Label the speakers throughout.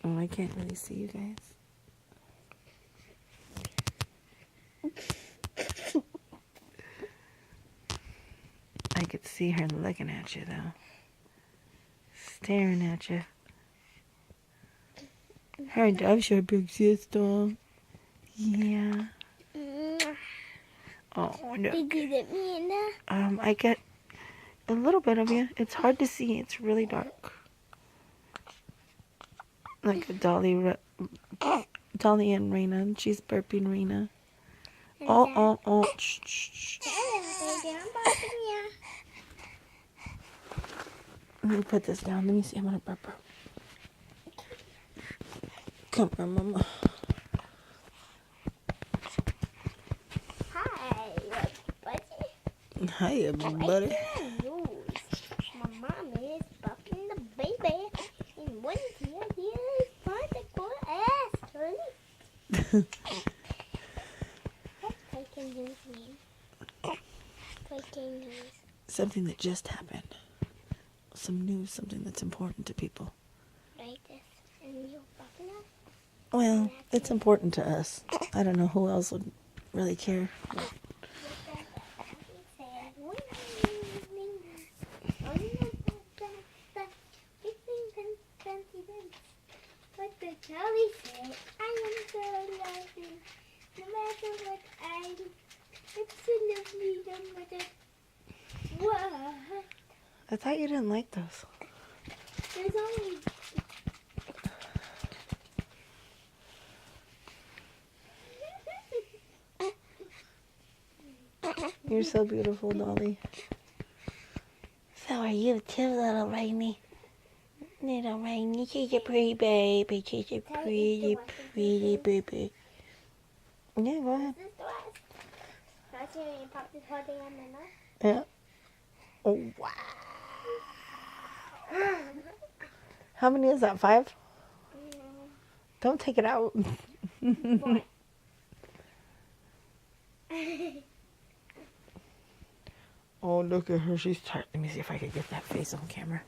Speaker 1: Oh, I can't really see you guys. I could see her looking at you, though. Staring at you. Her dove's your big sister. Yeah. Oh, no.
Speaker 2: Did you get me in there?
Speaker 1: I get a little bit of you. It's hard to see. It's really dark. Like a DoLLy and Reyna. And she's burping Reyna. Oh. Shh. Let me put this down. Let me see. I'm going to burp her. Come here, Mama.
Speaker 2: Hi, buddy.
Speaker 1: Hi, everybody.
Speaker 2: My mom is buffing the baby. And one here is particle ass, honey. What's taking news mean? Taking news.
Speaker 1: Something that just happened. Some news, something that's important to people.
Speaker 2: Like this. And you're buffing us?
Speaker 1: Well, it's important to us. I don't know who else would really care.
Speaker 2: What the DoLLy said, I am so lovely. No matter what I do, it's so lovely, no matter what.
Speaker 1: I thought you didn't like those.
Speaker 2: There's only...
Speaker 1: You're so beautiful, DoLLy. So are you too, little Reyna. Little Reyna, she's a pretty baby. She's a pretty baby. Yeah, go ahead.
Speaker 2: This is the rest. That's when you pop this whole thing on the nose.
Speaker 1: Yeah. Oh, wow. How many is that? 5? Don't take it out.
Speaker 2: What?
Speaker 1: Oh, look at her. She's tired. Let me see if I can get that face on camera.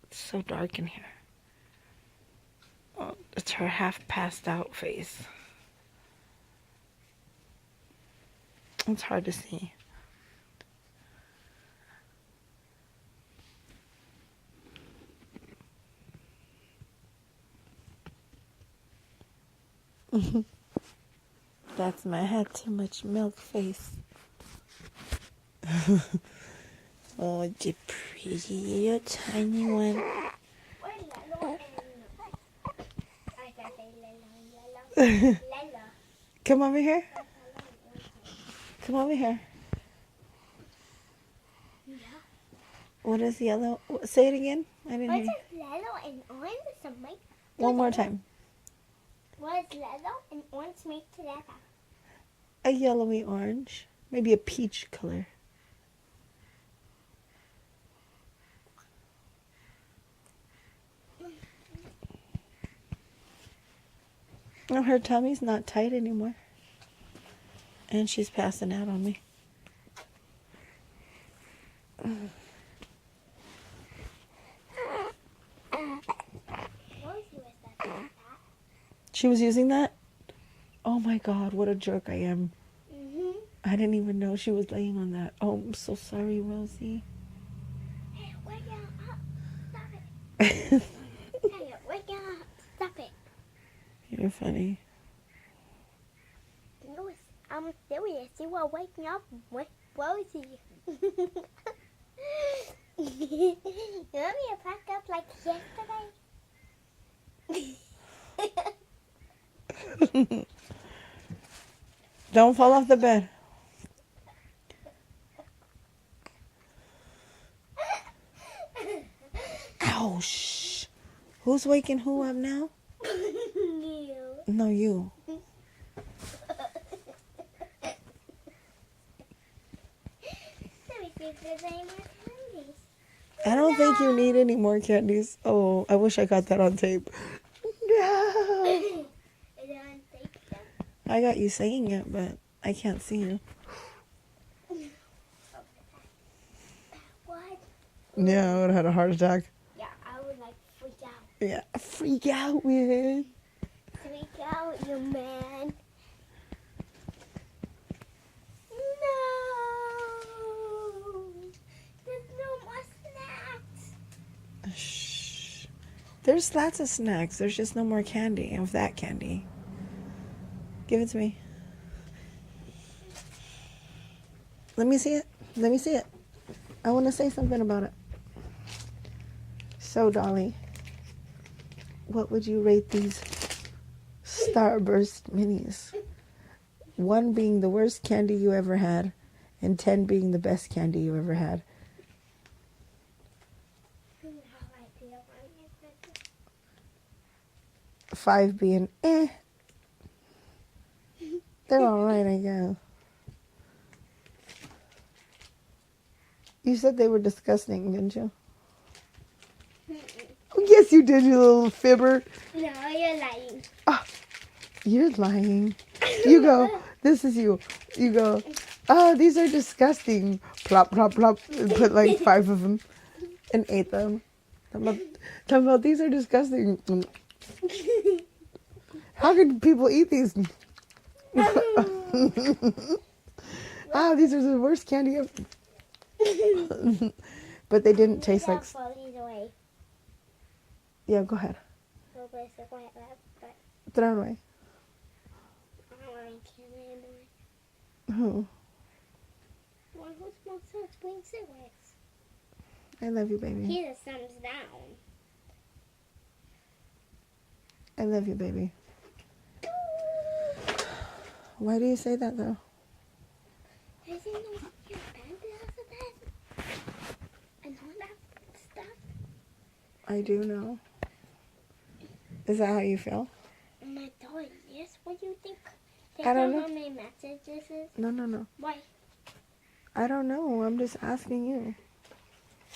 Speaker 1: It's so dark in here. Oh, it's her half passed out face. It's hard to see. That's my had too much milk face. Oh, the pretty little tiny one. Come over here. Come over here.
Speaker 2: Yeah.
Speaker 1: What is yellow? Say it again. I didn't hear
Speaker 2: What's
Speaker 1: you.
Speaker 2: yellow and orange something?
Speaker 1: One more time.
Speaker 2: What is yellow and orange make together?
Speaker 1: A yellowy orange. Maybe a peach color. Oh, her tummy's not tight anymore. And she's passing out on me. She was using that? Oh my God, what a jerk I am. I didn't even know she was laying on that. Oh, I'm so sorry, Rosie.
Speaker 2: Hey, wake up. Stop it. Hey, wake up. Stop it.
Speaker 1: You're funny.
Speaker 2: Louis, I'm serious. You were waking up with Rosie. You want me to pack up like yesterday?
Speaker 1: Don't fall off the bed. Ow, shh. Who's waking who up now?
Speaker 2: You.
Speaker 1: No, you.
Speaker 2: Let me see if there's any more candies.
Speaker 1: I don't think you need any more candies. Oh, I wish I got that on tape. No.
Speaker 2: Is it on tape though?
Speaker 1: I got you saying it, but I can't see you.
Speaker 2: What?
Speaker 1: Yeah, I would have had a heart attack. Yeah, freak out, man.
Speaker 2: Freak out, you man. No. There's no more snacks.
Speaker 1: Shh. There's lots of snacks. There's just no more candy of that candy. Give it to me. Let me see it. Let me see it. I want to say something about it. So, DoLLy, what would you rate these Starburst minis? 1 being the worst candy you ever had, and 10 being the best candy you ever had.
Speaker 2: How I feel about it.
Speaker 1: 5 being eh. They're alright, I guess. You said they were disgusting, didn't you? Oh, yes, you did, you little fibber.
Speaker 2: No, you're lying.
Speaker 1: Ah, you're lying. You go, this is you. You go, oh, these are disgusting. Plop, plop, plop. And put like 5 of them and ate them. Talking about these are disgusting. How could people eat these? Ah, these are the worst candy ever. But they didn't taste like.
Speaker 2: Away.
Speaker 1: Yeah, go ahead.
Speaker 2: Go place the quiet lab, but
Speaker 1: Throw it away.
Speaker 2: I don't want to kill anymore.
Speaker 1: Who?
Speaker 2: Well, who smokes such green cigarettes?
Speaker 1: I love you, baby.
Speaker 2: He just thumbs down.
Speaker 1: I love you, baby. Why do you say that, though?
Speaker 2: I didn't know you're bad because of that. And all that stuff.
Speaker 1: I do know. Is that how you feel?
Speaker 2: Oh my God, yes. What do you think?
Speaker 1: I don't know.
Speaker 2: How many messages this is?
Speaker 1: No.
Speaker 2: Why?
Speaker 1: I don't know. I'm just asking you.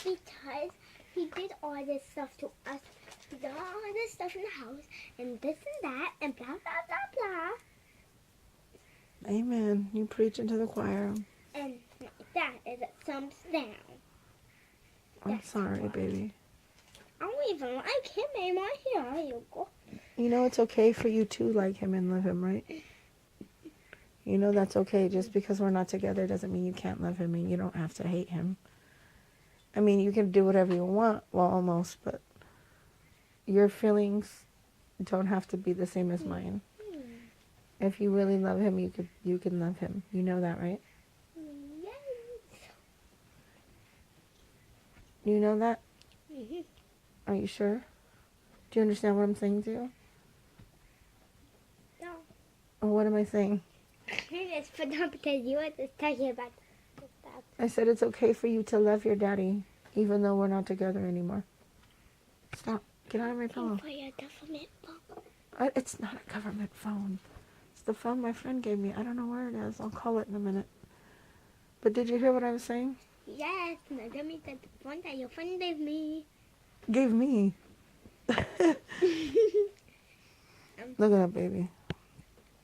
Speaker 2: Because he did all this stuff to us. He did all this stuff in the house. And this and that. And blah, blah, blah, blah.
Speaker 1: Amen. You preach into the choir.
Speaker 2: And that is a thumbs down.
Speaker 1: I'm
Speaker 2: That's
Speaker 1: sorry,
Speaker 2: why.
Speaker 1: baby.
Speaker 2: I don't even like him anymore. Here you go.
Speaker 1: You know it's okay for you to like him and love him, right? You know that's okay. Just because we're not together doesn't mean you can't love him and you don't have to hate him. I mean, you can do whatever you want, well, almost, but your feelings don't have to be the same as mine. If you really love him, you can love him. You know that, right?
Speaker 2: Yes.
Speaker 1: You know that?
Speaker 2: Mm-hmm.
Speaker 1: Are you sure? Do you understand what I'm saying to you?
Speaker 2: No.
Speaker 1: Or what am I saying?
Speaker 2: It's for now because you were just talking about stuff.
Speaker 1: I said it's okay for you to love your daddy, even though we're not together anymore. Stop. Get out of my phone.
Speaker 2: For your government phone.
Speaker 1: It's not a government phone. It's the phone my friend gave me. I don't know where it is. I'll call it in a minute. But did you hear what I was saying?
Speaker 2: Yes, now give me the phone that your friend gave me.
Speaker 1: Gave me. Look at that baby.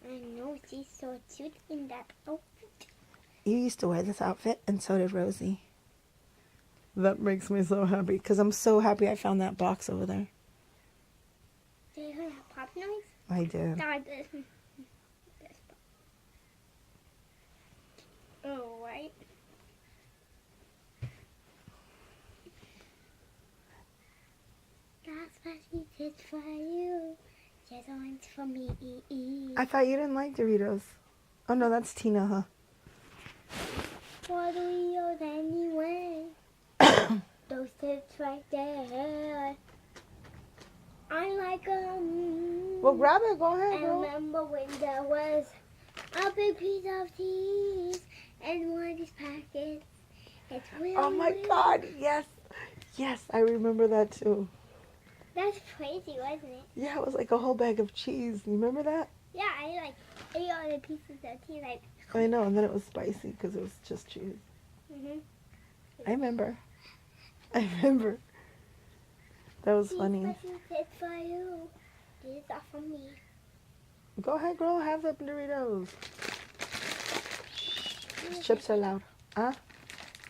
Speaker 2: I know she's so cute in that outfit.
Speaker 1: You used to wear this outfit, and so did Rosie. That makes me so happy, because I'm so happy I found that box over there.
Speaker 2: Did you hear that pop noise?
Speaker 1: I did.
Speaker 2: This oh, right. That's what he did for you. Just one's for me.
Speaker 1: I thought you didn't like Doritos. Oh, no, that's Tina, huh?
Speaker 2: What do we owe anyway? Those tips right there. I like them.
Speaker 1: Well, grab it. Go ahead,
Speaker 2: I
Speaker 1: girl.
Speaker 2: remember when there was a big piece of cheese and one of these packets. It's really,
Speaker 1: Oh, my God. Yes. Yes, I remember that, too.
Speaker 2: That's crazy, wasn't it?
Speaker 1: Yeah, it was like a whole bag of cheese. You remember that?
Speaker 2: Yeah, I ate all the pieces of cheese.
Speaker 1: I know, and then it was spicy because it was just cheese. I remember. That was funny.
Speaker 2: These are for you. These are for me.
Speaker 1: Go ahead, girl. Have the Doritos. These chips are loud. Huh?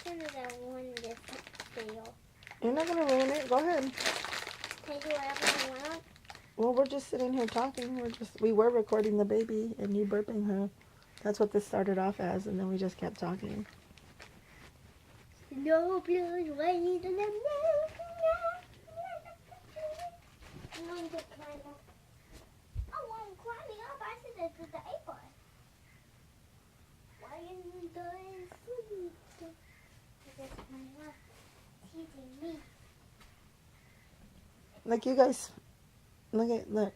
Speaker 2: Some of the one this sale.
Speaker 1: You're not going to ruin it. Go ahead.
Speaker 2: Can I do whatever I want?
Speaker 1: Well, we're just sitting here talking. We were recording the baby and you burping her. That's what this started off as, and then we just kept talking.
Speaker 2: No blood, rain, and I'm going to climb up. Oh, I'm climbing up. I said this is the apron. Why isn't it doing food? Because my mom teasing me.
Speaker 1: Like you guys, look.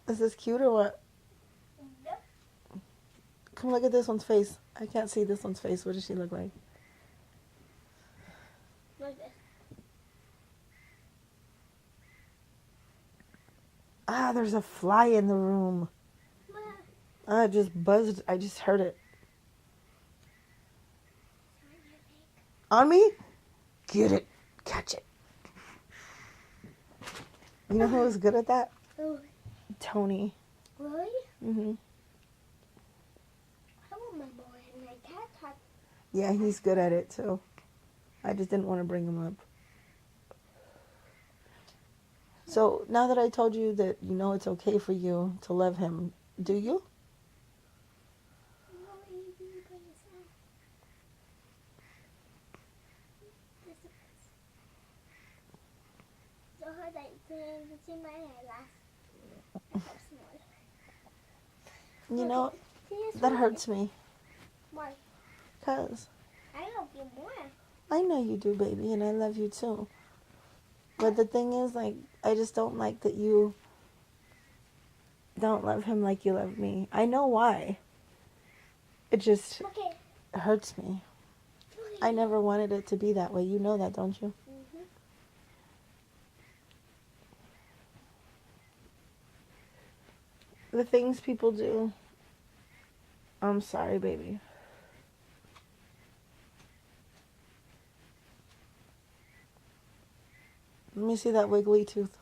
Speaker 1: Is this cute or what?
Speaker 2: Yep.
Speaker 1: Come look at this one's face. I can't see this one's face. What does she look like?
Speaker 2: Like this.
Speaker 1: Ah, there's a fly in the room. Ah, it just buzzed. I just heard it. On me? Get it. Catch it. You know who was good at that?
Speaker 2: Oh,
Speaker 1: Tony.
Speaker 2: really?
Speaker 1: Mm-hmm.
Speaker 2: I remember when my cat had.
Speaker 1: Yeah, he's good at it too. I just didn't want to bring him up. So now that I told you that you know it's okay for you to love him, do you?
Speaker 2: No, baby, by yourself. So her like to see my hair last.
Speaker 1: You know, that hurts me.
Speaker 2: Why?
Speaker 1: Because
Speaker 2: I love you more.
Speaker 1: I know you do, baby, and I love you too. But the thing is, like, I just don't like that you don't love him like you love me. I know why. It just hurts me. I never wanted it to be that way. You know that, don't you?
Speaker 2: Mm-hmm.
Speaker 1: The things people do. I'm sorry, baby. Let me see that wiggly tooth.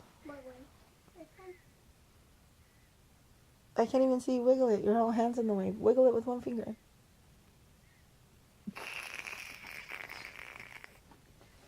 Speaker 1: I can't even see you wiggle it. Your whole hand's in the way. Wiggle it with one finger.